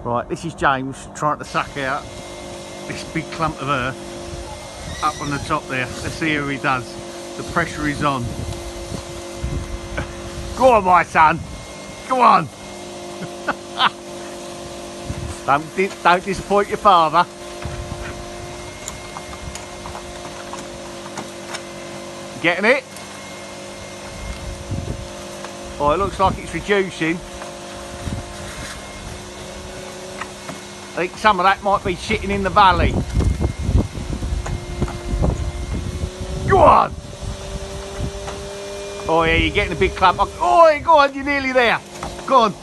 Right, this is James trying to suck out this big clump of earth up on the top there. Let's see how he does. The pressure is on. Go on, my son. Go on. Don't disappoint your father. Getting it? Oh, it looks like it's reducing. I think some of that might be sitting in the valley. Go on! Oh yeah, you're getting a big clump. Oh, go on, you're nearly there. Go on.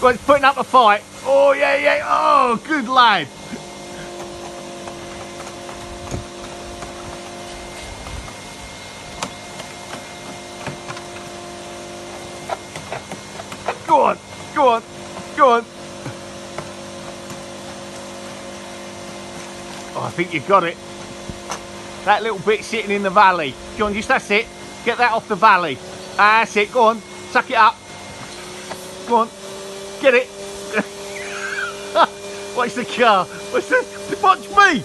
Well, it's putting up a fight. Oh yeah, yeah. Oh, good lad. Go on, go on, go on. Oh, I think you've got it. That little bit sitting in the valley. John, just that's it. Get that off the valley. That's it, go on. Suck it up. Go on. Get it. Watch the car. Watch me.